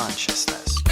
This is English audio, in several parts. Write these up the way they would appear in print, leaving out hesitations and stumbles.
consciousness.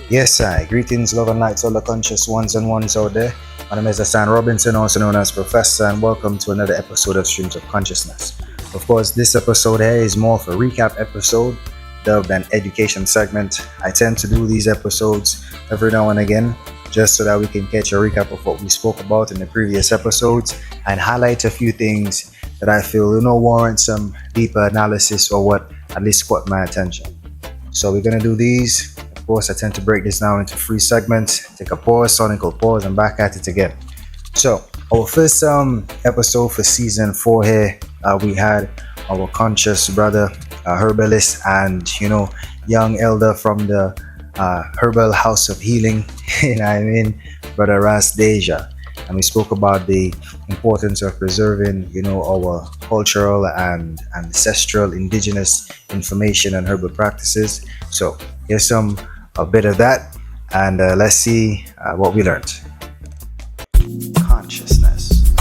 Yes, I. Greetings, love and light to all the conscious ones and ones out there. My name is Hassan Robinson, also known as Professor, and welcome to another episode of Streams of Consciousness. Of course, this episode here is more of a recap episode, dubbed an education segment. I tend to do these episodes every now and again, just so that we can catch a recap of what we spoke about in the previous episodes and highlight a few things that I feel warrant some deeper analysis or what at least caught my attention. So we're gonna do these. Of course, I tend to break this down into 3 segments. Take a pause, sonical pause, and back at it again. So our first episode for season 4 here, we had our conscious brother, herbalist, and young elder from the Herbal House of Healing, Brother Ras Deja. And we spoke about the importance of preserving, our cultural and ancestral indigenous information and herbal practices. So here's a bit of that, and let's see what we learned. Consciousness.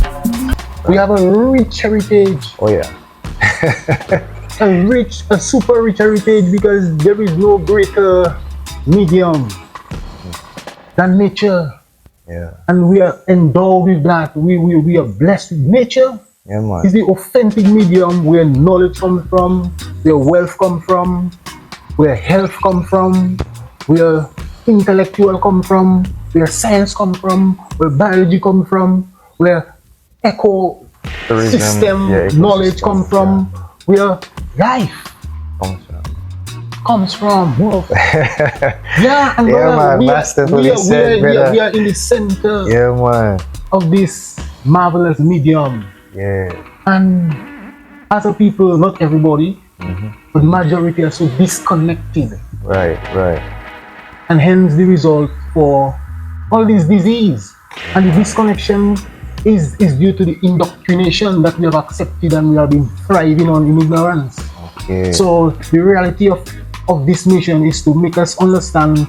We have a rich heritage. Oh yeah. a super rich heritage, because there is no greater medium than nature. Yeah. And we are endowed with that. We are blessed with nature. Yeah, man. It's the authentic medium where knowledge comes from, where wealth comes from, where health comes from, where intellectual come from, where science come from, where biology come from, where ecosystem knowledge come from, where life comes from. Yeah, and we are in the center of this marvelous medium. Yeah. And as a people, not everybody, but the majority are so disconnected. Right. And hence the result for all this disease. And the disconnection is due to the indoctrination that we have accepted and we have been thriving on in ignorance. Okay. So the reality of this mission is to make us understand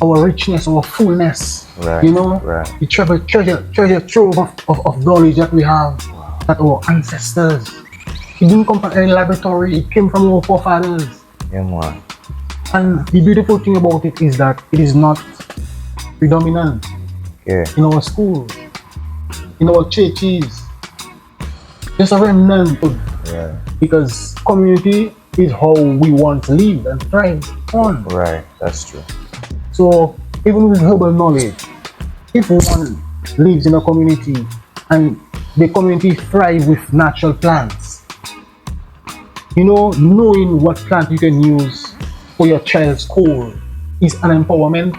our richness, our fullness. Right. The treasure trove of knowledge that we have, that our ancestors. It didn't come from any laboratory, it came from our forefathers. Yeah, man. And the beautiful thing about it is that it is not predominant in our schools, in our churches. Just a remnant. Because community is how we want to live and thrive on. Right, that's true. So even with herbal knowledge, if one lives in a community and the community thrives with natural plants, knowing what plant you can use for your child's cold is an empowerment.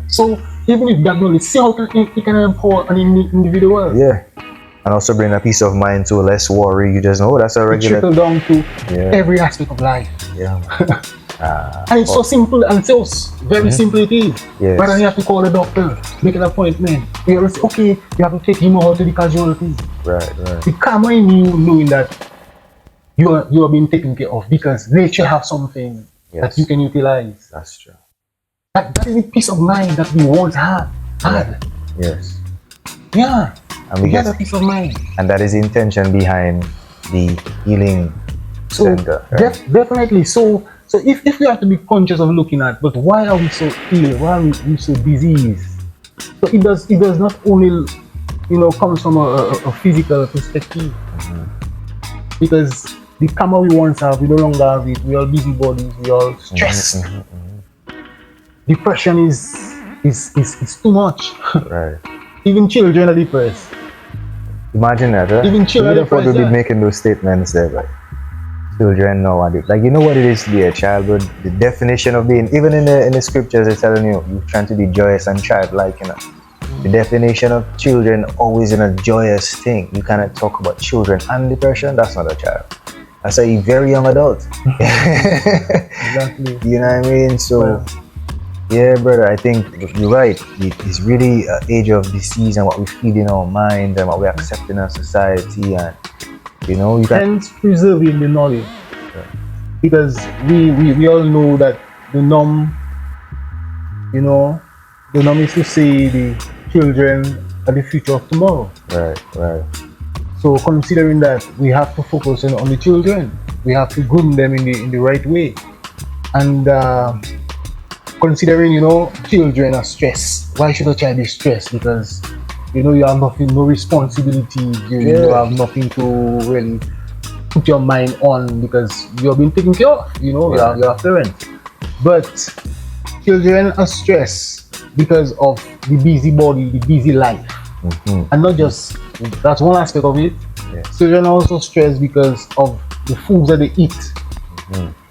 So even with that knowledge, see how it can empower an individual. Yeah. And also bring a peace of mind to less worry. You just know that's a regular. Trickle down to every aspect of life. Yeah. And it's so simple and so very simple it is. Yes. Rather than you have to call the doctor, make an appointment. You always say, okay, you have to take him out to the casualty. Right. The karma in you knowing that you are being taken care of because nature has something that you can utilize. That's true. That is the peace of mind that we once had. Yes. Yeah. And we get a peace of mind. And that is the intention behind the healing center. Right? Definitely. So if we have to be conscious of looking at, but why are we so ill? Why are we so diseased? So it does not only comes from a physical perspective. Because the karma we once have, we no longer have it. We are busybodies. We are stressed. Depression is too much. Right. Even children are depressed. Imagine that, huh? Even children are depressed. We'll be making those statements there, like children know what it, you know what it is to be a child, but the definition of being, even in the scriptures, they're telling you're trying to be joyous and childlike, The definition of children always in a joyous thing. You cannot talk about children and depression. That's not a child. That's a very young adult. Exactly. You know what I mean? So. Yeah, brother, I think you're right. It's really an age of disease and what we feed in our mind and what we accept in our society, and you can. Hence preserving the knowledge, because we all know that the norm is to say the children are the future of tomorrow. Right. So considering that, we have to focus on the children. we have to groom them in the right way. And considering, children are stressed. Why should a child be stressed? Because you have nothing, no responsibility. You have nothing to really put your mind on because you've been taken care of. You're parents. But children are stressed because of the busy body, the busy life, and not just that's one aspect of it. Yes. Children are also stressed because of the foods that they eat.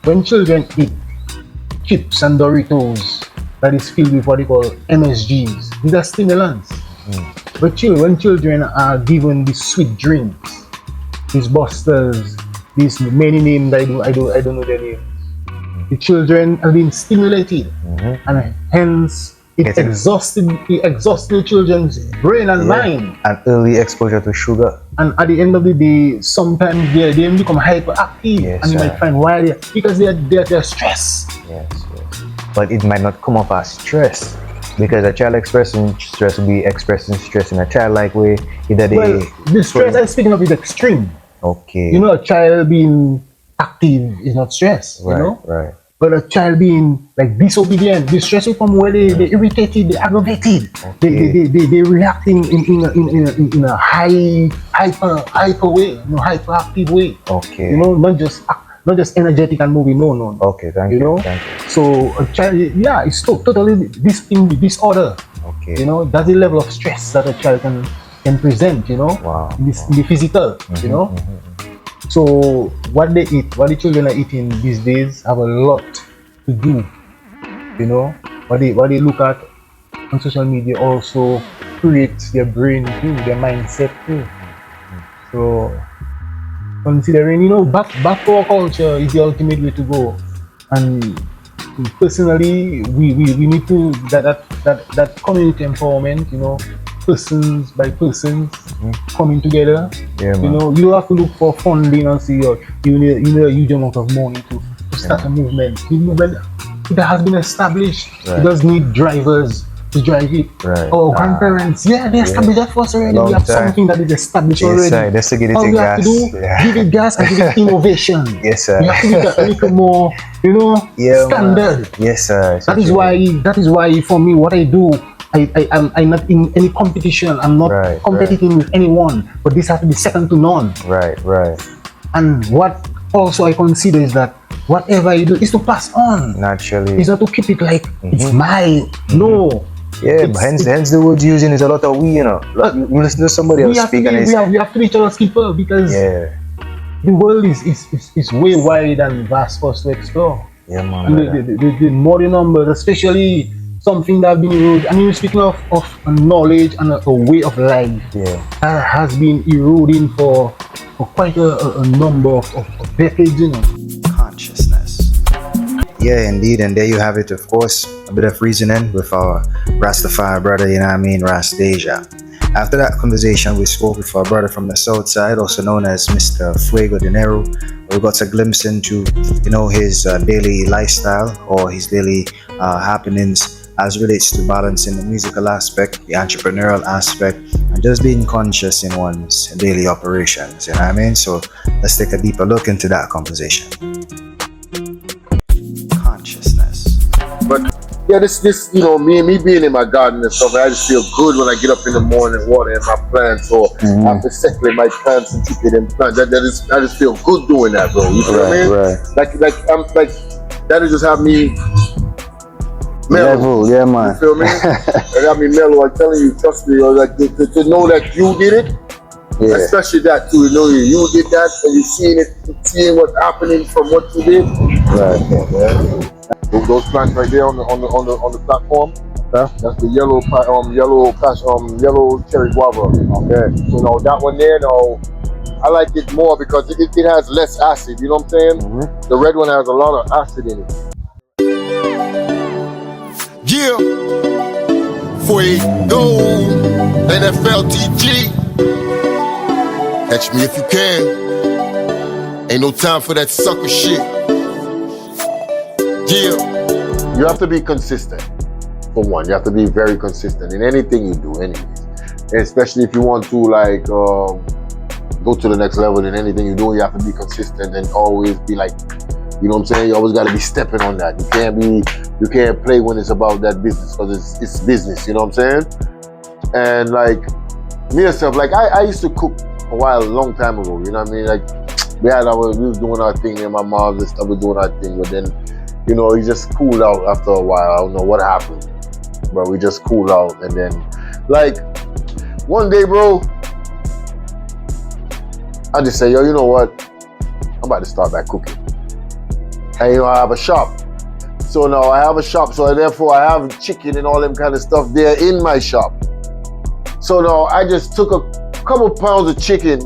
When children eat chips and Doritos that is filled with what they call MSGs, these are stimulants. But when children are given these sweet drinks, these busters, these many names I don't know their names. The children are being stimulated, and hence it exhausted the children's brain and mind. And early exposure to sugar. And at the end of the day, sometimes they become hyperactive, and you might find why because they're stressed. Yes. But it might not come off as stress. Because a child expressing stress will be expressing stress in a childlike way. The stress I'm speaking of is extreme. Okay. A child being active is not stress. Right. But a child being like disobedient, the stress will come where they irritated, they aggravated, they reacting in a hyper way, hyperactive way. Okay. Not just energetic and moving. No. Okay, thank you. So a child, it's totally disorder. Okay. That's the level of stress that a child can present. Wow. In the physical. So what they eat, what the children are eating these days, have a lot to do. What they look at on social media also creates their brain too, their mindset too. So considering, back to our culture is the ultimate way to go. And personally, we need to that community empowerment, persons by persons coming together. You don't have to look for funding and see you need a huge amount of money to start a movement. The movement it has been established. It does need drivers to drive it. Our grandparents, they established that for us already. We have something that is established already. That's to get it All we have to do, give it gas and give it innovation. Yes, sir. We have to make it a little more, standard. Yes, sir. That is why for me, what I do, I'm not in any competition. I'm not competing with anyone. But this has to be second to none. Right. And what also I consider is that whatever you do is to pass on. Naturally. It's not to keep it like it's mine. No. Yeah, hence the words using is a lot of you listen to somebody else speak and we have to be each other's keeper because the world is way wide and vast for us to explore. Yeah, man. The more the numbers, especially something that has been eroded. I mean, speaking of a knowledge and a way of life that has been eroding for quite a number of decades, Consciousness. Yeah, indeed, and there you have it, of course, a bit of reasoning with our Rastafari brother, Rastasia. After that conversation, we spoke with our brother from the south side, also known as Mr. Fuego Dinero. We got a glimpse into, his daily lifestyle or his daily happenings as relates to balancing the musical aspect, the entrepreneurial aspect, and just being conscious in one's daily operations. You know what I mean? So let's take a deeper look into that conversation. Consciousness. But yeah, this me being in my garden and stuff, I just feel good when I get up in the morning, watering my plants, or after settling my plants and keeping them plants. I just feel good doing that, bro. You know what I mean? Right. I'm like that'll just have me mellow. Yeah, man. You feel me? It got me mellow. I'm telling you, trust me. Like to know that you did it. Yeah. Especially that too, you did that and you seeing what's happening from what you did. Right. Those plants right there on the platform. That's the yellow cherry guava. Okay. So now that one there, I like it more because it has less acid. You know what I'm saying? The red one has a lot of acid in it. Yeah. Fuego, NFLTG. Catch me if you can. Ain't no time for that sucker shit. Yeah. You have to be consistent. For one, you have to be very consistent in anything you do, anyways. Especially if you want to go to the next level in anything you do, you have to be consistent and always be like, you know what I'm saying? You always got to be stepping on that. You can't play when it's about that business, because it's business, you know what I'm saying? And like, me myself, like I used to cook a long time ago, you know what I mean? Like, we was doing our thing, and my mom and stuff was doing our thing, but then, you know, it just cooled out after a while. I don't know what happened, but we just cooled out. And then, like, one day, bro, I just say, yo, you know what? I'm about to start back cooking. And you know, I have a shop. So now I have a shop, so therefore I have chicken and all them kind of stuff there in my shop. So now I just took a couple pounds of chicken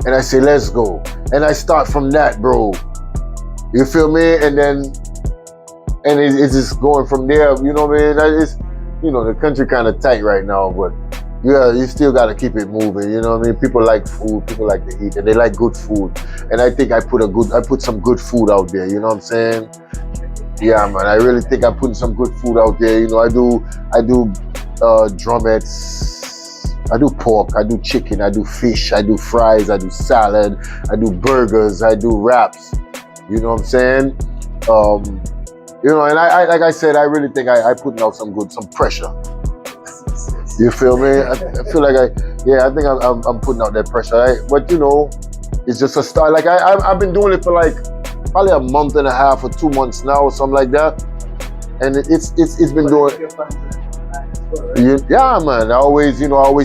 and I say, let's go. And I start from that, bro. You feel me? And then, it's just going from there, you know what I mean? It's, you know, the country kind of tight right now, but yeah, you still got to keep it moving, you know what I mean? People like food, people like to eat, and they like good food. And I think I put some good food out there, you know what I'm saying? Yeah, man, I really think I'm putting some good food out there. You know, I do drumettes, I do pork, I do chicken, I do fish, I do fries, I do salad, I do burgers, I do wraps. You know what I'm saying? You know, and I like I said, I really think I putting out some pressure. You feel me? I feel like I think I'm putting out that pressure. But you know, it's just a start. Like I've been doing it for like probably a month and a half or 2 months now, or something like that. And it's been doing. Yeah, man. I always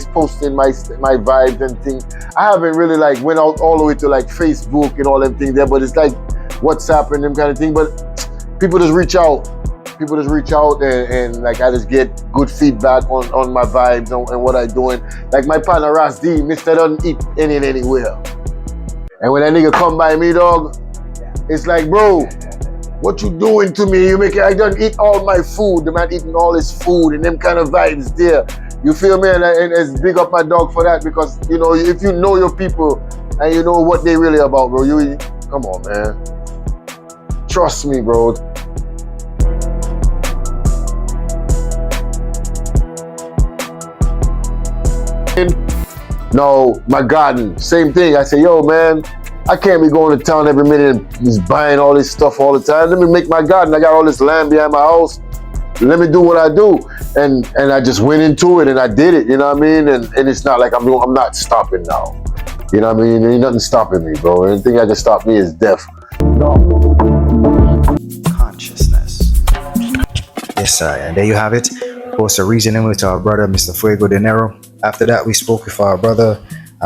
posting my vibes and things. I haven't really like went out all the way to like Facebook and all them things there, but it's like WhatsApp and them kind of thing. But people just reach out. And like I just get good feedback on my vibes and what I doing. Like my partner Ras D, Mr. Doesn't eat anywhere. And when that nigga come by me, dog, it's like, bro, what you doing to me? I don't eat all my food. The man eating all his food and them kind of vibes there. You feel me? And it's big up my dog for that, because you know, if you know your people and you know what they really about, bro, come on, man. Trust me, bro. No, my garden, same thing. I say, yo, man, I can't be going to town every minute and just buying all this stuff all the time. Let me make my garden. I got all this land behind my house. Let me do what I do. And I just went into it and I did it, you know what I mean? And it's not like I'm not stopping now. You know what I mean? There ain't nothing stopping me, bro. Anything that can stop me is death. No. Consciousness. Yes, sir. And there you have it. Of course, a reasoning with our brother, Mr. Fuego De Niro. After that, we spoke with our brother,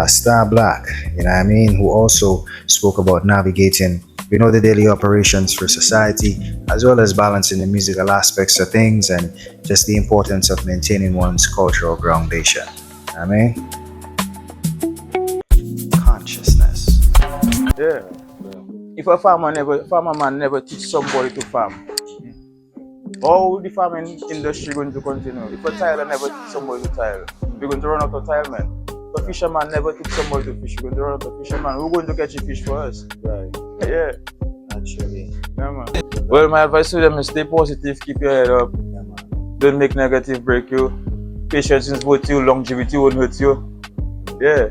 Star Black, you know what I mean, who also spoke about navigating, you know, the daily operations for society, as well as balancing the musical aspects of things and just the importance of maintaining one's cultural groundation. You know what I mean? Consciousness. Yeah. If a farmer man never teach somebody to farm, how the farming industry going to continue? If a tiler never teach somebody to tile, we're going to run out of tilemen. If a fisherman never teach somebody to fish, we're going to run out of fisherman. Who's going to catch a fish for us? Right. Yeah. Naturally. Yeah, man. Well, my advice to them is stay positive, keep your head up. Yeah, man. Don't make negative break you. Patience is both you, longevity won't hurt you. Yeah.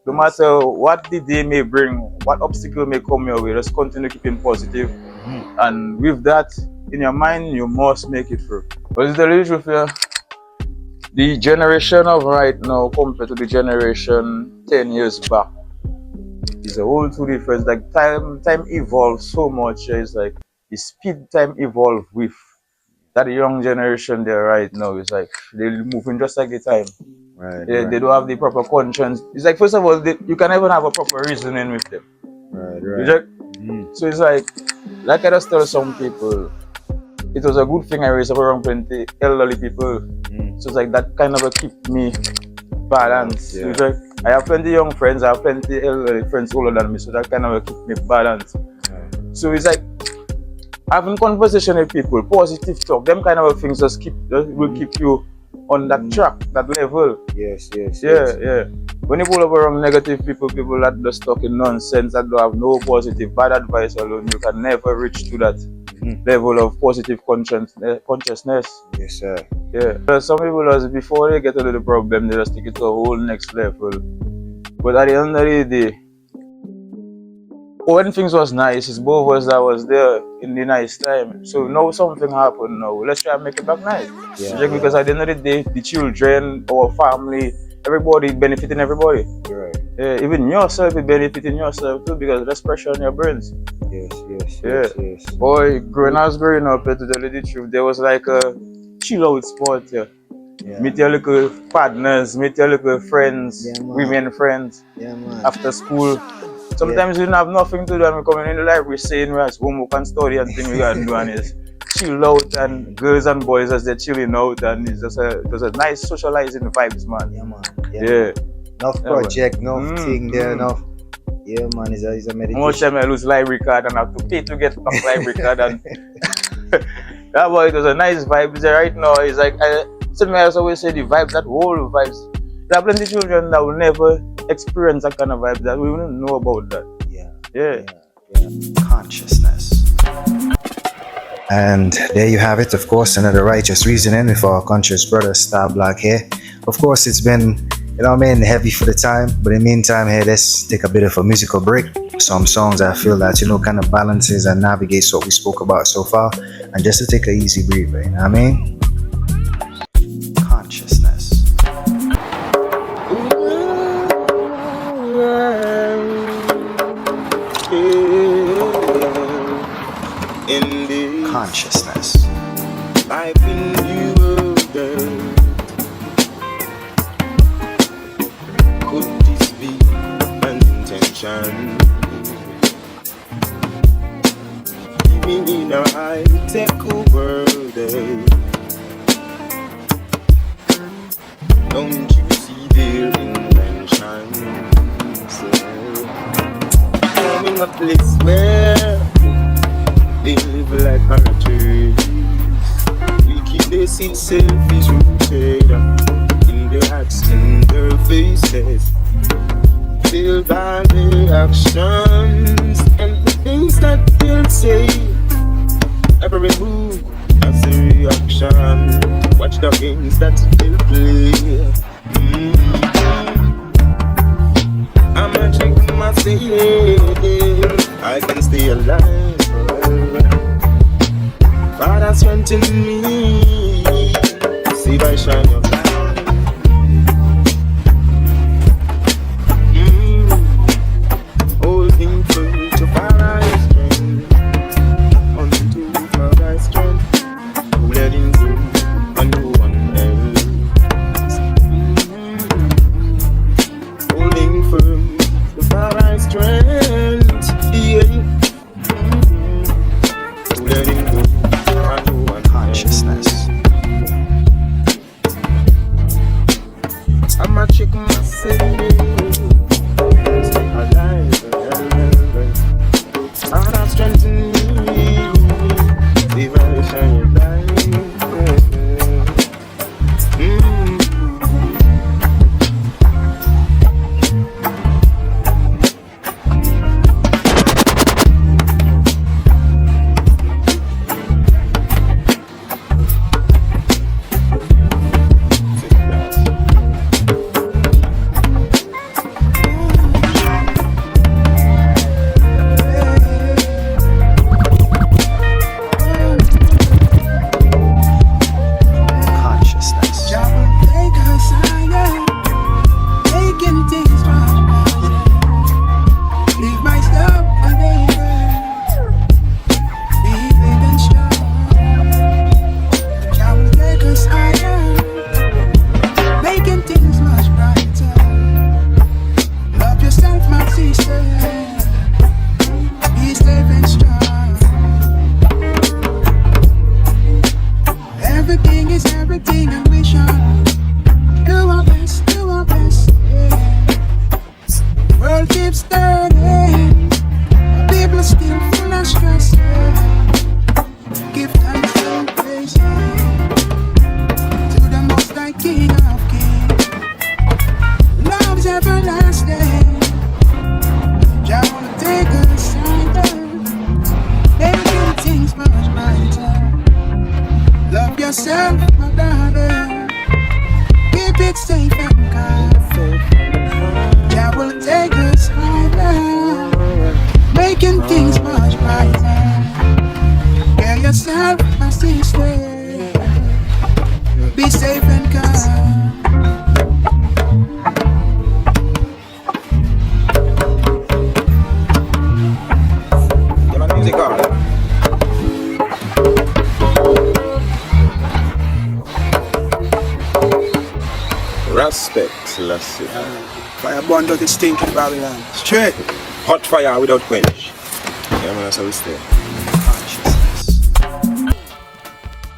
No matter what the day may bring, what obstacle may come your way, just continue keeping positive. Mm-hmm. And with that in your mind, you must make it through. But it's the real truth here. The generation of right now compared to the generation 10 years back is a whole two difference. Like time evolves so much. It's like the speed time evolved with that young generation there right now. It's like they're moving just like the time. Right. They don't have the proper conscience. It's like, first of all, you can never have a proper reasoning with them. Right. So it's like I just tell some people, it was a good thing I raised up around 20 elderly people. So it's like that kind of keep me balanced. Yeah. It's like I have plenty young friends, I have plenty elderly friends older than me, so that kind of keep me balanced. Right. So it's like having conversation with people, positive talk, them kind of things will keep you on that track, that level. Yes. Yeah. When you pull up around negative people that just talking nonsense, that don't have no positive, bad advice alone, you can never reach to that level of positive consciousness. Yes, sir. Yeah. Some people, before they get a little problem, they just take it to a whole next level. But at the end of the day, when things was nice, it's both of us that was there in the nice time. So now something happened now. Let's try and make it back nice. Yeah, Because at the end of the day, the children, our family, everybody benefiting everybody. you're right. Yeah, even yourself, you benefiting yourself too because less pressure on your brains. Yes. Boy, when I was growing up, to tell you the truth, there was like a chill out spot here. Yeah. Meet your little partners, meet your little friends, Yeah, man. women friends Yeah, man. after school. Sometimes we don't have nothing to do and we come in the library saying we have homework and study and things we gotta do and is chill out and girls and boys as they're chilling out and it's just a nice socializing vibes, man. Yeah, man. Yeah. Enough project, enough thing there, enough. Yeah, man, it's a meditation. Most time I lose library card and I have to pay to get back library card and that boy, it was a nice vibe there right now. It's like something I always say, the vibes, that whole vibes. There are plenty of children that will never experience that kind of vibe that we wouldn't know about that. Yeah. Consciousness. And there you have it, of course, another righteous reasoning with our conscious brother Star Black here. Of course, it's been, heavy for the time, but in the meantime, hey, let's take a bit of a musical break. Some songs I feel that, kind of balances and navigates what we spoke about so far, and just to take an easy breather, you know what I mean? Consciousness. Consciousness. Life in you, girl. Could this be an intention? Living in a high-tech world, don't you see their inventions? Coming a place where they live like amateurs. Wickedness itself is rooted in their hearts and their faces, filled by their actions and the things that they'll say. Every move has a reaction. Watch the games that they'll play. I'm not checking myself. I can stay alive. Father, strengthen me. See by shine your light. Holding true to Father's strength. Unto Father's strength. Letting go and no one else. Holding firm to Father's strength. Yeah. Letting go. Consciousness. I'm a check myself. Stay alive. And I strengthen me. Devotion your life. Yourself, my daughter, keep it safe and calm. I will things much brighter. Tell yourself, my sister, be safe and calm. Get my music on. Respect, Lassie. Fire burn dirty stinking Babylon. Straight. Hot fire without quench. Yeah, man, that's how we stay.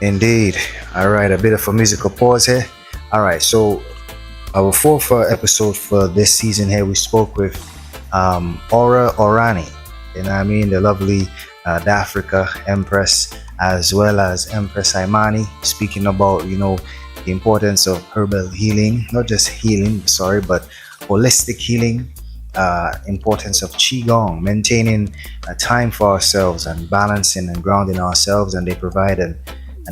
Indeed. All right, a bit of a musical pause here. All right, so our fourth episode for this season here, we spoke with Aura Orani, you know what I mean, the lovely D'Africa Empress, as well as Empress Imani, speaking about, you know, the importance of herbal healing, not just healing, sorry, but holistic healing, importance of Qigong, maintaining a time for ourselves and balancing and grounding ourselves, and they provide an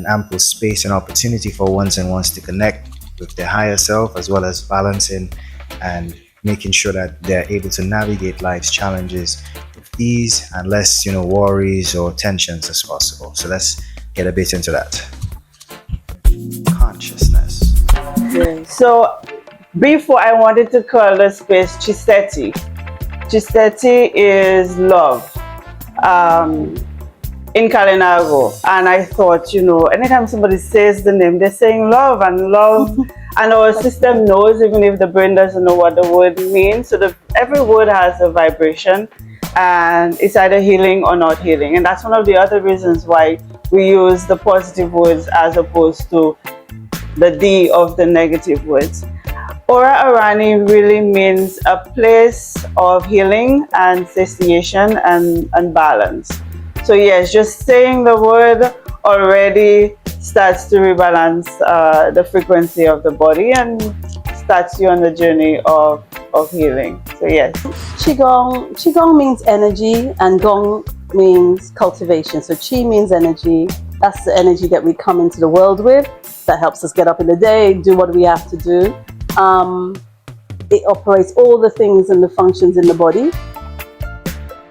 ample space and opportunity for ones and ones to connect with their higher self, as well as balancing and making sure that they're able to navigate life's challenges with ease and less, you know, worries or tensions as possible. So let's get a bit into that. Consciousness. So before, I wanted to call the space Chiseti. Chiseti is love in Kalinago, and I thought, you know, anytime somebody says the name, they're saying love, and love and our system knows, even if the brain doesn't know what the word means. So every word has a vibration, and it's either healing or not healing, and that's one of the other reasons why we use the positive words as opposed to the D of the negative words. Aura Orani really means a place of healing and satiation and balance. So yes, just saying the word already starts to rebalance the frequency of the body and starts you on the journey of healing. So yes. Qigong means energy, and Gong means cultivation. So Qi means energy. That's the energy that we come into the world with, that helps us get up in the day, do what we have to do. It operates all the things and the functions in the body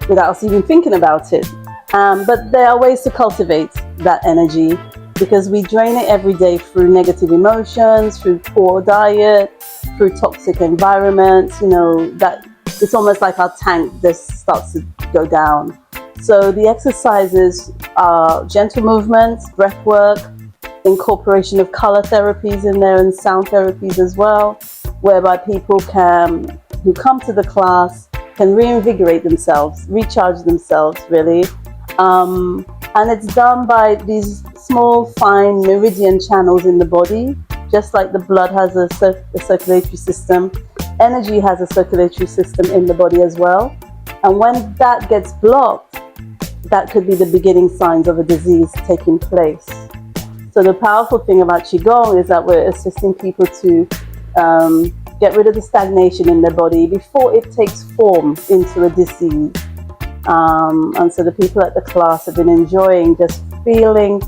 without us even thinking about it. But there are ways to cultivate that energy, because we drain it every day through negative emotions, through poor diet, through toxic environments. You know, that it's almost like our tank just starts to go down. So the exercises are gentle movements, breath work, incorporation of color therapies in there and sound therapies as well, whereby people who come to the class can reinvigorate themselves, recharge themselves really. And it's done by these small, fine meridian channels in the body. Just like the blood has a circulatory system, energy has a circulatory system in the body as well. And when that gets blocked, that could be the beginning signs of a disease taking place. So the powerful thing about Qigong is that we're assisting people to get rid of the stagnation in their body before it takes form into a disease. And so the people at the class have been enjoying just feeling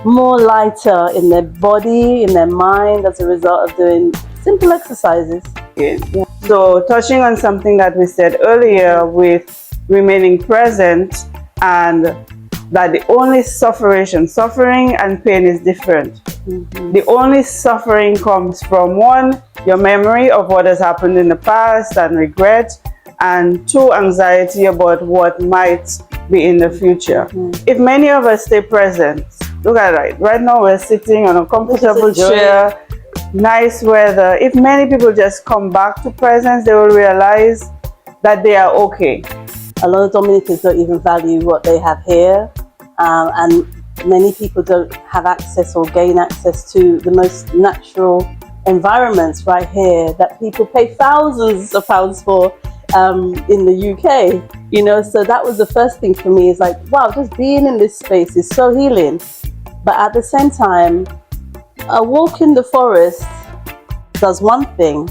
more lighter in their body, in their mind, as a result of doing simple exercises. Yeah. So touching on something that we said earlier with remaining present, and that the only suffering and pain is different. Mm-hmm. The only suffering comes from, one, your memory of what has happened in the past and regret, and two, anxiety about what might be in the future. Mm-hmm. If many of us stay present, look at it, right now we're sitting on a comfortable chair, nice weather. If many people just come back to presence, they will realize that they are okay. A lot of Dominicans don't even value what they have here, and many people don't have access or gain access to the most natural environments right here that people pay thousands of pounds for in the UK. You know, so that was the first thing for me, is like, wow, just being in this space is so healing. But at the same time, a walk in the forest does one thing,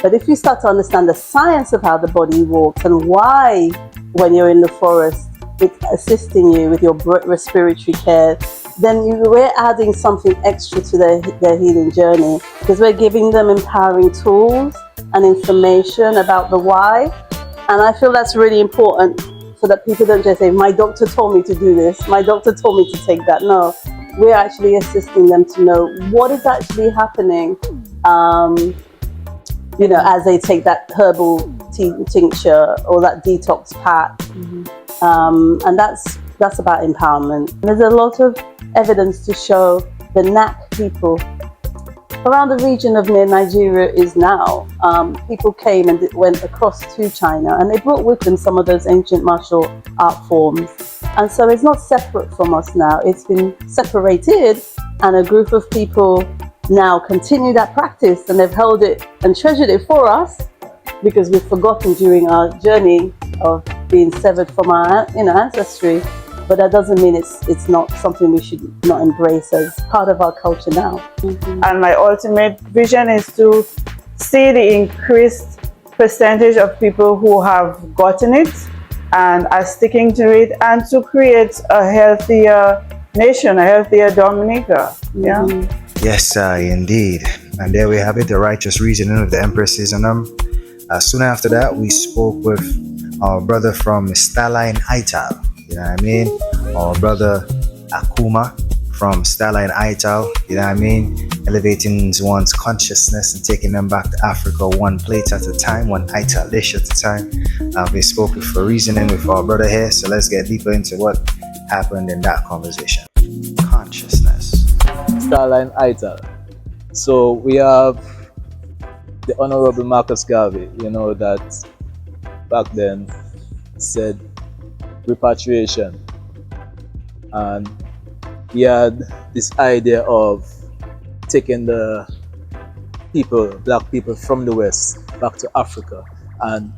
but if you start to understand the science of how the body walks and why, when you're in the forest, it's assisting you with your respiratory care, then we're adding something extra to their healing journey, because we're giving them empowering tools and information about the why. And I feel that's really important so that people don't just say, my doctor told me to do this, my doctor told me to take that. No, we're actually assisting them to know what is actually happening, as they take that herbal tincture or that detox pack. And that's about empowerment. There's a lot of evidence to show the NAC people around the region of near Nigeria is now. People came and went across to China, and they brought with them some of those ancient martial art forms. And so it's not separate from us now. It's been separated, and a group of people now continue that practice, and they've held it and treasured it for us because we've forgotten during our journey of being severed from our ancestry. But that doesn't mean it's not something we should not embrace as part of our culture now. And my ultimate vision is to see the increased percentage of people who have gotten it and are sticking to it, and to create a healthier nation, a healthier Dominica. Yeah. Yes, indeed. And there we have it, the righteous reasoning of the Empresses and them. Soon after that, we spoke with our brother from Starline Ital. You know what I mean? Our brother Akuma from Starline Ital. You know what I mean? Elevating one's consciousness and taking them back to Africa one plate at a time, one Ital dish at a time. We spoke with for reasoning with our brother here. So let's get deeper into what happened in that conversation. Consciousness. Starline Ital. So we have the Honorable Marcus Garvey, that back then said repatriation, and he had this idea of taking the black people from the West back to Africa, and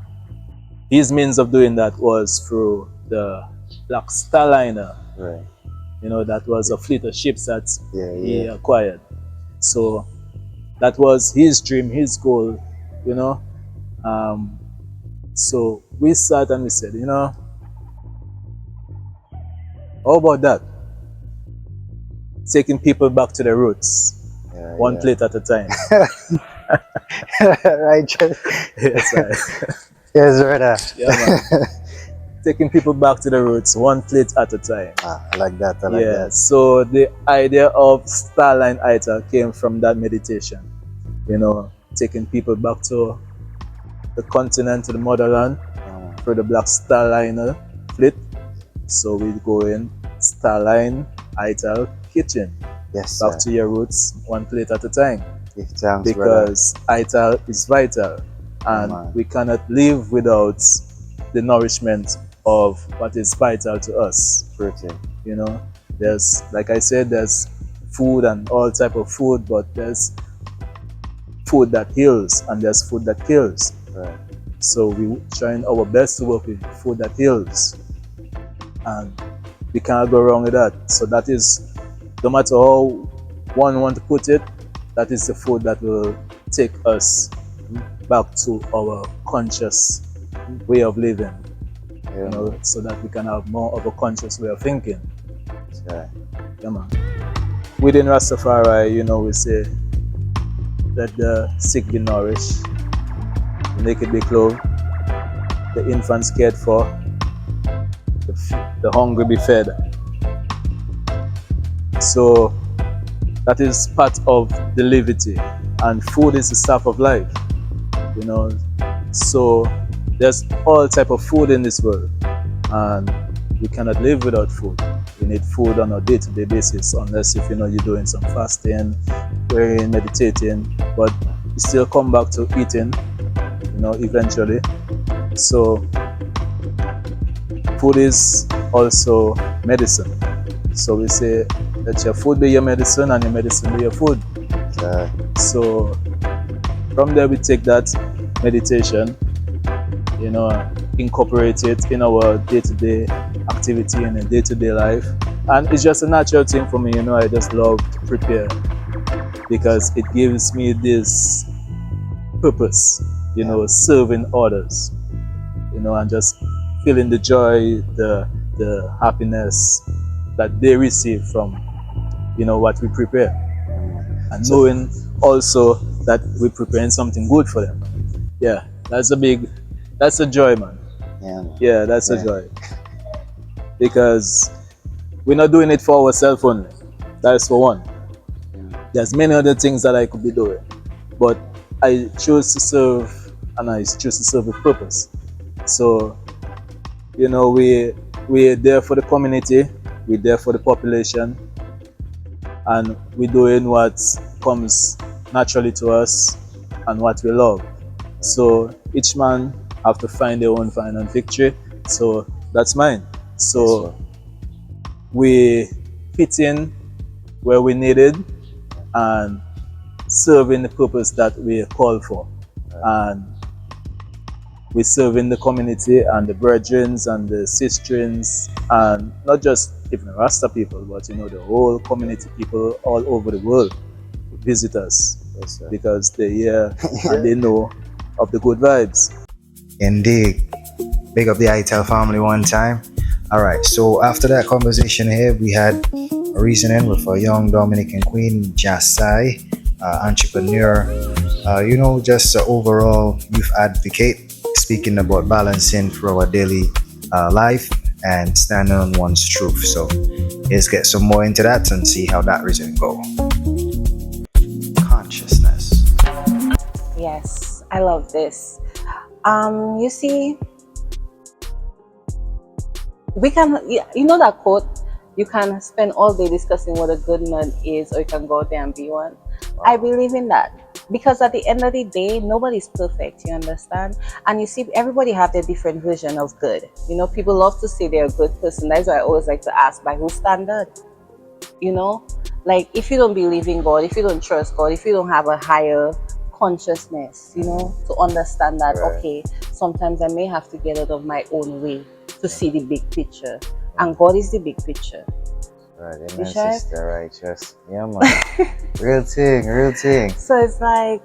his means of doing that was through the Black Starliner. Right. That was a fleet of ships that he acquired. So that was his dream, his goal, So we sat and we said, how about that? Taking people back to their roots, one plate at a time. Right. Yes, right. Yes, brother. Yeah, man. Taking people back to the roots, one plate at a time. I like that. I like that. So the idea of Starline Ital came from that meditation. Taking people back to the continent, to the motherland, through the Black Starliner fleet. So we go in Starline Ital kitchen. Yes, back to your roots, one plate at a time. Thanks, because Ital is vital, and we cannot live without the nourishment of what is vital to us. Protein. There's, like I said, there's food and all type of food, but there's food that heals and there's food that kills. Right. So we trying our best to work with food that heals, and we can't go wrong with that. So that is, no matter how one want to put it, that is the food that will take us back to our conscious way of living. So that we can have more of a conscious way of thinking. Right. Yeah, man. Within Rastafari, we say, let the sick be nourished, the naked be clothed, the infants cared for, the hungry be fed. So that is part of the levity, and food is the staff of life. So there's all type of food in this world, and we cannot live without food. We need food on a day-to-day basis, unless if you're doing some fasting, praying, meditating, but you still come back to eating, eventually. So food is also medicine. So we say, let your food be your medicine and your medicine be your food. So from there we take that meditation, incorporate it in our day-to-day activity and a day-to-day life. And it's just a natural thing for me, I just love to prepare because it gives me this purpose, serving others, and just feeling the joy, the happiness that they receive from, what we prepare. And knowing also that we're preparing something good for them. Yeah, that's a joy, man. Yeah, man. Yeah, that's Yeah. a joy. Because we're not doing it for ourselves only. That is for one. There's many other things that I could be doing, but I choose to serve, and I choose to serve with purpose. So, you know, we're there for the community, we're there for the population, and we're doing what comes naturally to us and what we love. So each man have to find their own final victory. So that's mine. So we fit in where we needed and serving the purpose that we are called for. And we serving the community and the brethren and the sisterins, and not just even Rasta people, but you know, the whole community people all over the world visit us because they're here and they know of the good vibes. Indeed. Big up the ITEL family one time. All right, so after that conversation here, we had a reasoning with a young Dominican queen, Jasai, entrepreneur, you know, just overall youth advocate, speaking about balancing for our daily life and standing on one's truth. So let's get some more into that and see how that reasoning go. Consciousness. Yes, I love this. You see, we can, you know that quote, you can spend all day discussing what a good man is, or you can go out there and be one. I believe in that, because at the end of the day, nobody's perfect, you understand? And you see, everybody have their different version of good. You know, people love to say they're a good person. That's why I always like to ask, by whose standard? You know, like, if you don't believe in God, if you don't trust God, if you don't have a higher consciousness, you know, to understand that, okay, sometimes I may have to get out of my own way to see the big picture, and God is the big picture. Right, You amen, sure? sister, righteous. Yeah, man. Real thing, real thing. So it's like,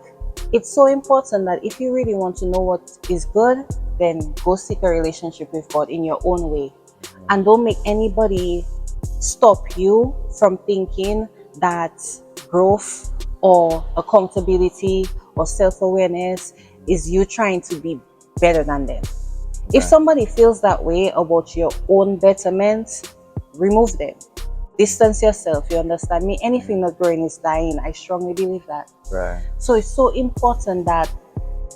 it's so important that if you really want to know what is good, then go seek a relationship with God in your own way. And don't make anybody stop you from thinking that growth or accountability or self-awareness is you trying to be better than them. If somebody feels that way about your own betterment, remove them. Distance yourself, you understand me? Anything not growing is dying. I strongly believe that. Right. So it's so important that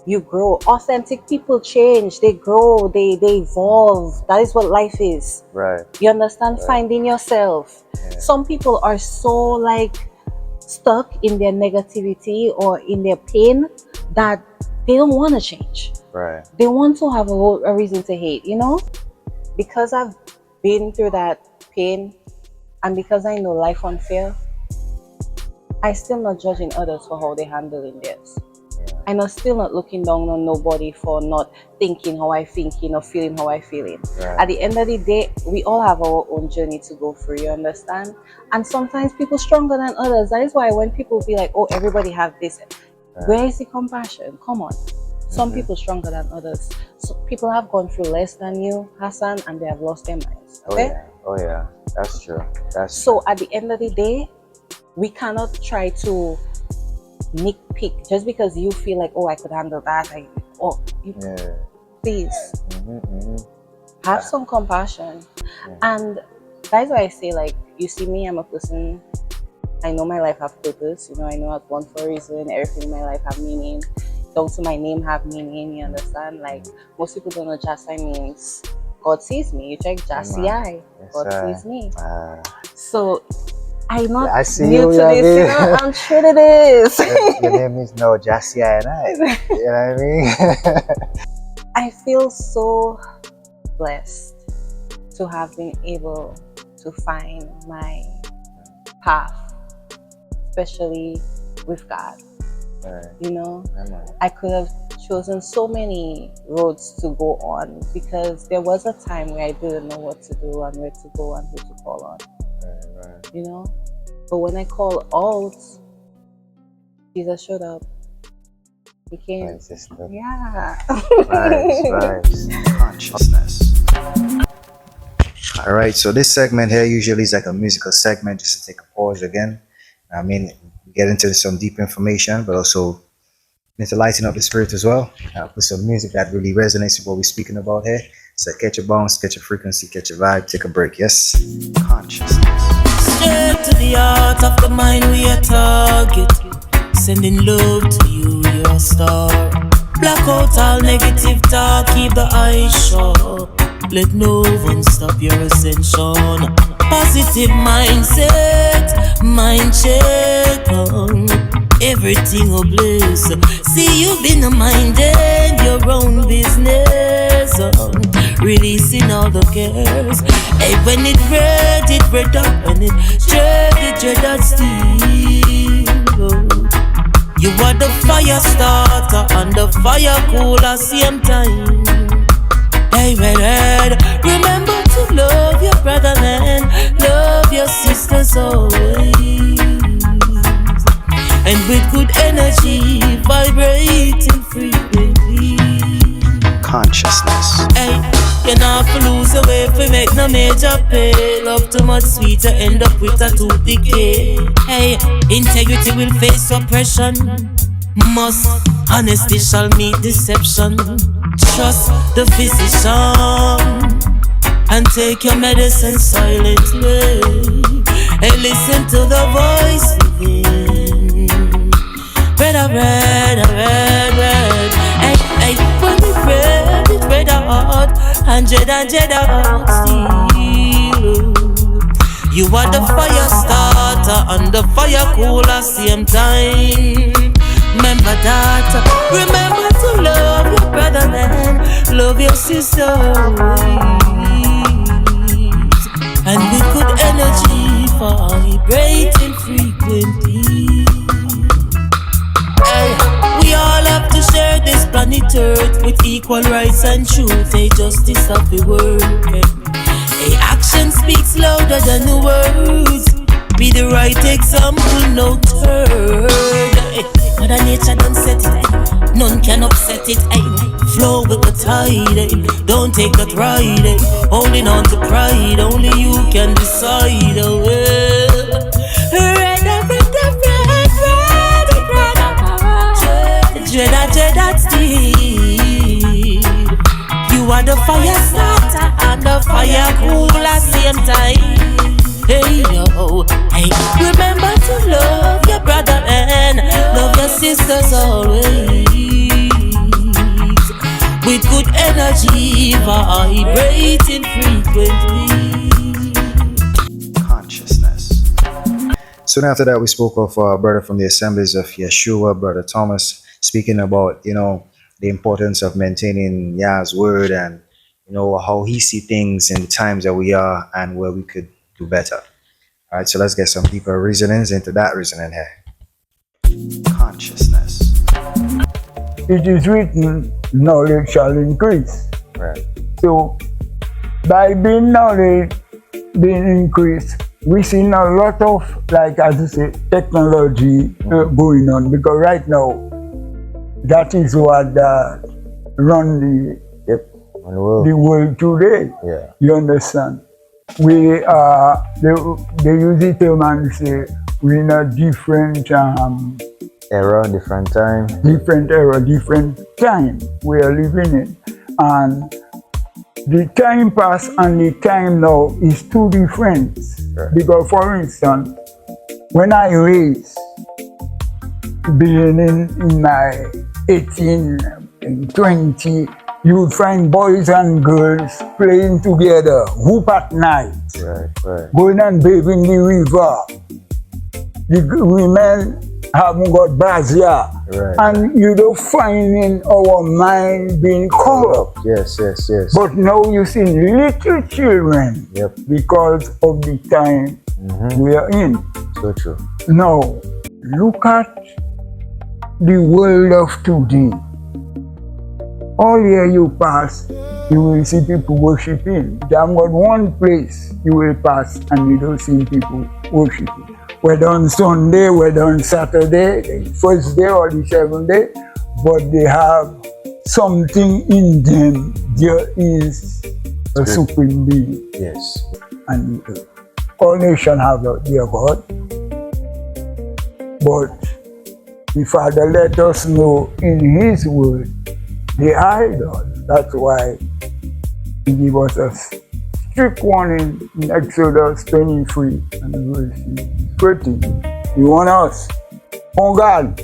you grow. Authentic people change, they grow, they evolve. That is what life is. Right. You understand? Finding yourself. Some people are so like stuck in their negativity or in their pain that they don't want to change. Right. They want to have a reason to hate, you know? Because I've been through that pain, and because I know life unfair, I still not judging others for how they handling theirs. I'm still not looking down on nobody for not thinking how I thinking or feeling how I feeling. At the end of the day, we all have our own journey to go through, you understand? And sometimes people stronger than others. That is why when people be like, oh, everybody have this, where is the compassion? Come on. Some people stronger than others. So people have gone through less than you, Hassan, and they have lost their minds. Okay? Oh yeah, that's true. That's so at the end of the day, we cannot try to nitpick just because you feel like, oh, I could handle that. Please have some compassion. And that's why I say, like, you see me, I'm a person, I know my life have purpose. You know, I know I was born for a reason. Everything in my life have meaning. Down to my name have meaning, you understand? Like, most people don't know Jasai means God sees me. You check Jasiai, God sees me. So I'm not new to this, you know, I'm sure it is. Your name is no Jasiai and I. You know what I mean? I feel so blessed to have been able to find my path, especially with God. You know, I could have chosen so many roads to go on, because there was a time where I didn't know what to do and where to go and who to call on. You know, but when I call out, Jesus showed up. He came. Yeah. Vibes. Consciousness. All right, so this segment here usually is like a musical segment, just to take a pause again. I mean, get into some deep information, but also need to lighten up the spirit as well. Put some music that really resonates with what we're speaking about here. So catch a bounce, catch a frequency, catch a vibe, take a break. Yes? Consciousness. Straight to the heart of the mind we are target. Sending love to you, you're a star. Black out all negative talk, keep the eyes sharp. Let no one stop your ascension. Positive mindset, mind check on. Everything will bless. See you been minding your own business on. Releasing all the cares. Hey, when it red up. When it dread that still. You are the fire starter and the fire cooler same time. Hey, red. Remember to love your brother, man. Love your sisters always. And with good energy, vibrating frequently. Consciousness. Hey, you not to lose the way if we make no major pay. Love too much sweeter, end up with a tooth decay. Hey, integrity will face oppression. Must honesty shall meet deception. Trust the physician and take your medicine silently. And listen to the voice within. Red. Hey, when it's red hot, and Jed hot still. You are the fire starter and the fire cooler same time. Remember that. Remember to love your brother, man. Love your sister always. And with good energy, vibrating frequently. Hey, we all have to share this planet Earth with equal rights and truth. Hey, justice of the world. Hey, action speaks louder than the words. Be the right example, no turn. Hey, Mother Nature done set it. None can upset it. Hey, flow with the tide. Hey, don't take that ride. Hey, holding on to pride. Only you can decide. Oh, well. Dread still. You are the fire starter and the fire cooler same time. Hey yo, hey, remember to love your brother and love your sisters always. With good energy, vibrating frequently. Consciousness. Soon after that, we spoke of our brother from the Assemblies of Yeshua, Brother Thomas, speaking about, the importance of maintaining Yah's word and, how he see things in the times that we are and where we could do better. All right, so let's get some deeper reasonings into that reasoning here. Consciousness. It is written, knowledge shall increase. Right. So, by being knowledge being increased, we see a lot of, like as you say, technology going on, because right now, that is what run the world today. Yeah. You understand? We they use the term and say we're in a different era, different time. Different era, different time we are living in, and the time past and the time now is two different. Right. Because, for instance, when I raised, beginning in my 18 and 20, you would find boys and girls playing together, whoop at night, right. Going and bathing the river. The women haven't got brazier, right. And you don't find in our mind being corrupt. Yes. But now you see little children, yep. Because of the time we are in. So true. Now, look at the world of today. All year you pass, you will see people worshiping. There got one place you will pass and you don't see people worshiping. Whether on Sunday, whether on Saturday, the first day or the seventh day, but they have something in them. There is a supreme being. Yes. And all nations have their God. But the Father let us know in His word the idol. That's why He gave us a strict warning in Exodus 23 and verse 13. He warned us, on God,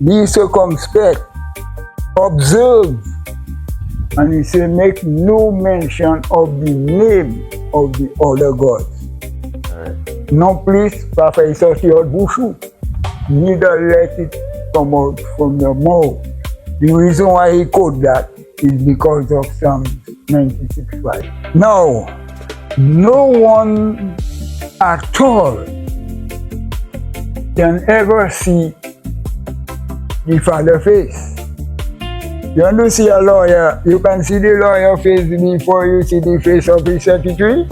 be circumspect, observe, and he said, make no mention of the name of the other gods. No place prophesy your bushu, neither let it come out from your mouth. The reason why he quote that is because of Psalm 96:5. Now, no one at all can ever see the Father's face. You want to see a lawyer, you can see the lawyer face before you see the face of his secretary?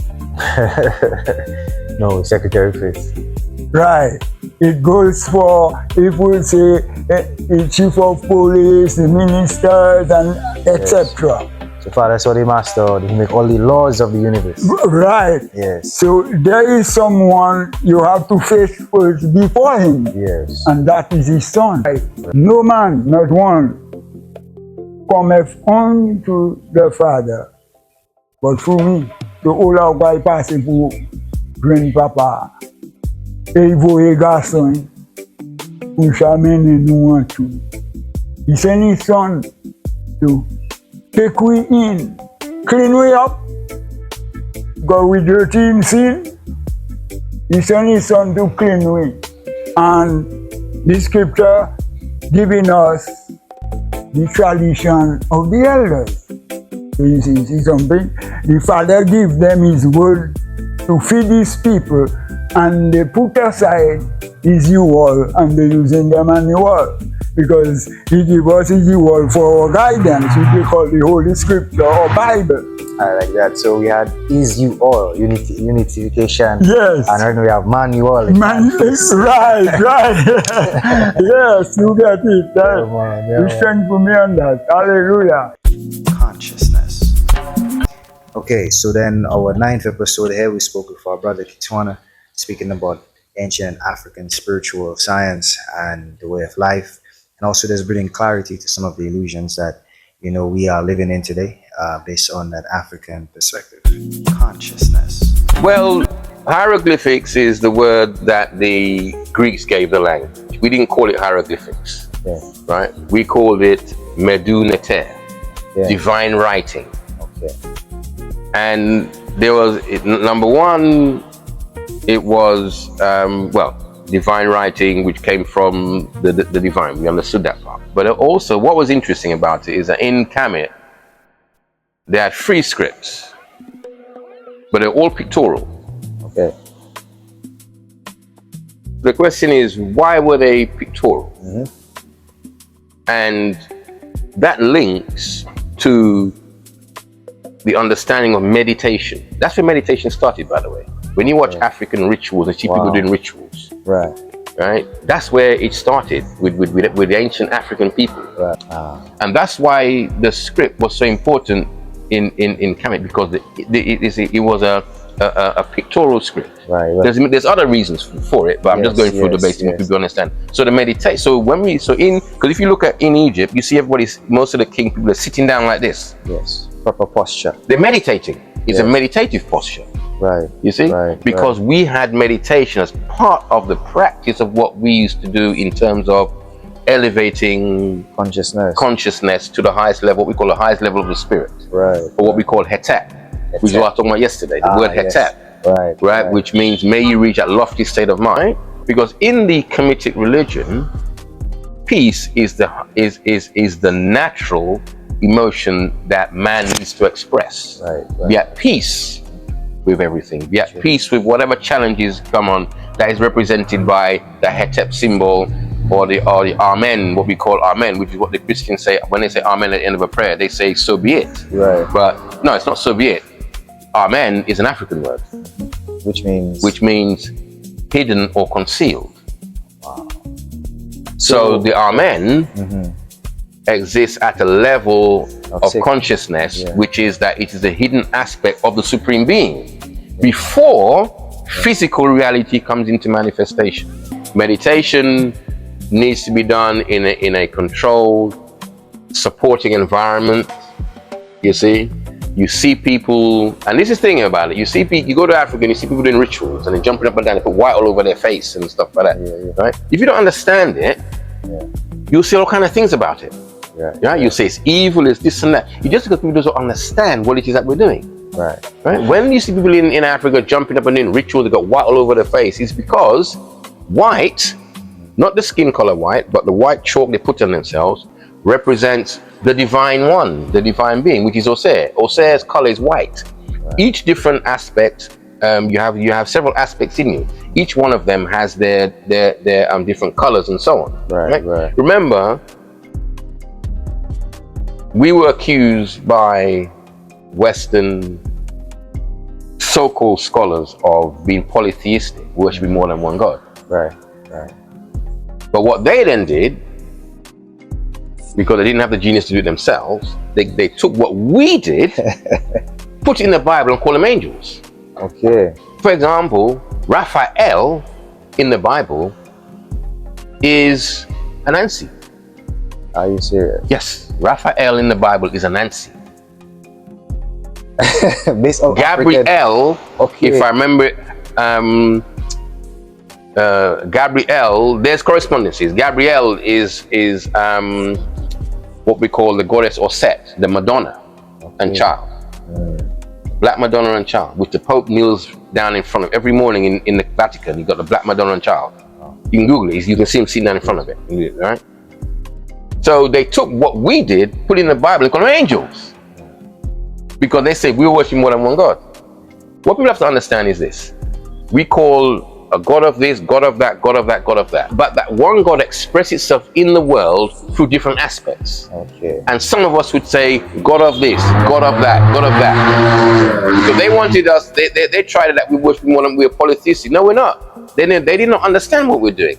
No, secretary face. Right. It goes for, if we say, the chief of police, the ministers, and etc. So Father, so the master, he make all the laws of the universe. Right. Yes. So there is someone you have to face first before him. Yes. And that is his son. Right. No man, not one, cometh unto the Father, but through me. The all our guy passing for grandpapa. Evo e garçon, who shall many no want to. He sent his son to take we in, clean we up, go with dirty in sin. He sent his son to clean we. And the scripture giving us the tradition of the elders. So you see something? The Father gives them his word to feed his people, and they put aside his U-Haul and they using the manual because he gives us his U-Haul for our guidance, which we call the Holy Scripture or Bible. I like that. So we had is you all unification. Yes. And right now we have manual. Right. Yes, you get it. You stand for me on that. Hallelujah. Consciousness. Okay, so then our 9th episode here, we spoke with our brother Kitwana, speaking about ancient African spiritual science and the way of life, and also just bringing clarity to some of the illusions that we are living in today, based on that African perspective. Consciousness. Well, hieroglyphics is the word that the Greeks gave the language. We didn't call it hieroglyphics, right? We called it Medu-Neter, divine writing. Okay. And there was number one. It was, divine writing, which came from the divine. We understood that part. But also, what was interesting about it is that in Kemet, they had 3 scripts, but they're all pictorial. Okay. The question is, why were they pictorial? Mm-hmm. And that links to the understanding of meditation. That's where meditation started, by the way. When you watch African rituals and see people doing rituals, right? That's where it started with the ancient African people, and that's why the script was so important in Kemet, because it was a pictorial script. Right. There's other reasons for it, but I'm just going through the basic so people understand. So the meditate. So because if you look at in Egypt, you see most of the king people are sitting down like this. Yes. Proper posture. They're meditating. It's a meditative posture. Right. You see? Because we had meditation as part of the practice of what we used to do in terms of elevating consciousness to the highest level, what we call the highest level of the spirit. Right. Or what we call Hetep, which is what I was talking about yesterday, the word Hetep. Right. Which means may you reach that lofty state of mind. Because in the Kemetic religion, peace is the natural emotion that man needs to express. Be at peace with everything. Be at peace with whatever challenges come on, that is represented by the Hetep symbol or the Amen, what we call Amen, which is what the Christians say when they say Amen at the end of a prayer. They say so be it. Right. But no, it's not so be it. Amen is an African word, which means hidden or concealed. Wow. So the Amen exists at a level of consciousness, which is that it is a hidden aspect of the Supreme Being before physical reality comes into manifestation. Meditation needs to be done in a controlled, supporting environment, you see, You see people, and this is the thing about it. You see people, you go to Africa and you see people doing rituals and they're jumping up and down, they put white all over their face and stuff like that, right? If you don't understand it, you'll see all kind of things about it. Yeah, you say it's evil, it's this and that. It's just because people don't understand what it is that we're doing. Right. When you see people in Africa jumping up and doing rituals, they got white all over their face, it's because white, not the skin color white, but the white chalk they put on themselves, represents the divine one, the divine being, which is Osir. Osir's color is white. Each different aspect, you have several aspects in you. Each one of them has their different colors and so on. Right. Remember, we were accused by Western so-called scholars of being polytheistic, worshiping more than one God. Right. But what they then did, because they didn't have the genius to do it themselves, they took what we did, put it in the Bible and call them angels. Okay. For example, Raphael in the Bible is an Anansi. Are you serious? Yes. Raphael in the Bible is an Anansi. Based on Gabriel, if I remember, Gabriel, there's correspondences. Gabriel is what we call the goddess Osset, the Madonna and child. Black Madonna and child, which the Pope kneels down in front of every morning in the Vatican. You've got the Black Madonna and child. You can Google it, you can see him sitting down in front of it, right? So they took what we did, put it in the Bible, and called them angels. Because they say we're worshiping more than one God. What people have to understand is this. We call a God of this, God of that, God of that, God of that. But that one God expresses itself in the world through different aspects. Okay. And some of us would say, God of this, God of that, God of that. So they wanted us, they tried it that we worship more than we're polytheistic. No, we're not. They did not understand what we're doing.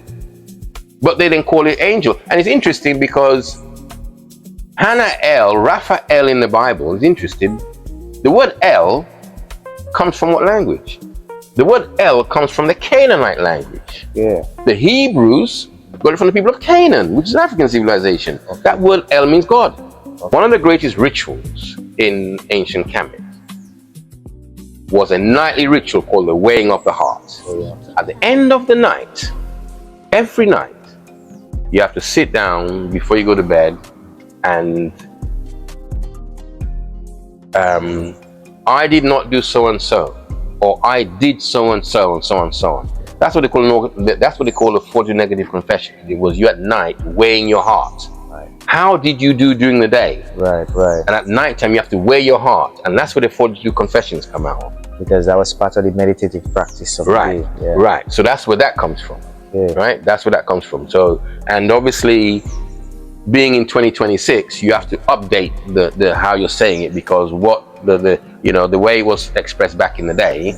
But they didn't call it angel. And it's interesting because Raphael in the Bible is interesting. The word El comes from what language? The word El comes from the Canaanite language. Yeah. The Hebrews got it from the people of Canaan, which is African civilization. Okay. That word El means God. Okay. One of the greatest rituals in ancient Kemet was a nightly ritual called the weighing of the heart. Oh, yeah. At the end of the night, every night, you have to sit down before you go to bed and I did not do so and so, or I did so and so and so and so on. That's what they call a forged negative confession. It was you at night weighing your heart. Right. How did you do during the day? Right. And at night time you have to weigh your heart, and that's where the forged confessions come out. Because that was part of the meditative practice of the day. Yeah. Right. So that's where that comes from. Yeah. Right. That's where that comes from. So, and obviously, being in 2026, you have to update the how you're saying it, because what the way it was expressed back in the day,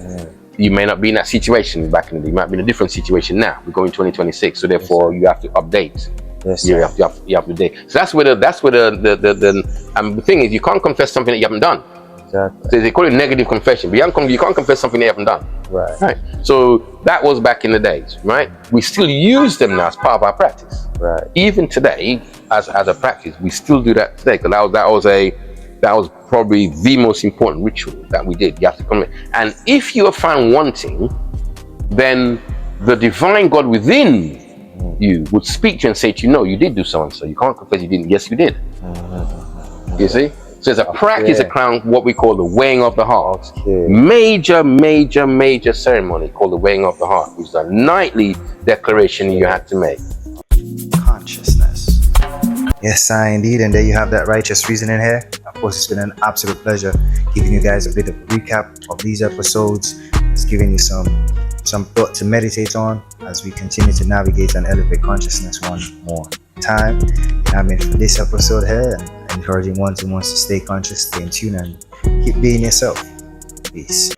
you may not be in that situation back in the day. You might be in a different situation now. We're going 2026, so therefore you have to update. Yes. You have to update. So that's where the thing is, you can't confess something that you haven't done. Exactly. So they call it negative confession, but you can't confess something they haven't done. Right. So that was back in the days, right? We still use them now as part of our practice. Right. Even today, as a practice, we still do that today, because that was probably the most important ritual that we did. You have to come in. And if you are found wanting, then the divine God within you would speak to you and say to you, no, you did do so and so. You can't confess you didn't. Yes, you did. You see? So there's a practice around what we call the weighing of the heart. Major ceremony called the weighing of the heart, which is a nightly declaration you had to make. Consciousness. Yes, indeed. And there you have that righteous reasoning here. Of course, it's been an absolute pleasure giving you guys a bit of a recap of these episodes. It's giving you some thought to meditate on as we continue to navigate and elevate consciousness one more time. For this episode here, and encouraging one who wants to stay conscious, stay in tune, and keep being yourself. Peace.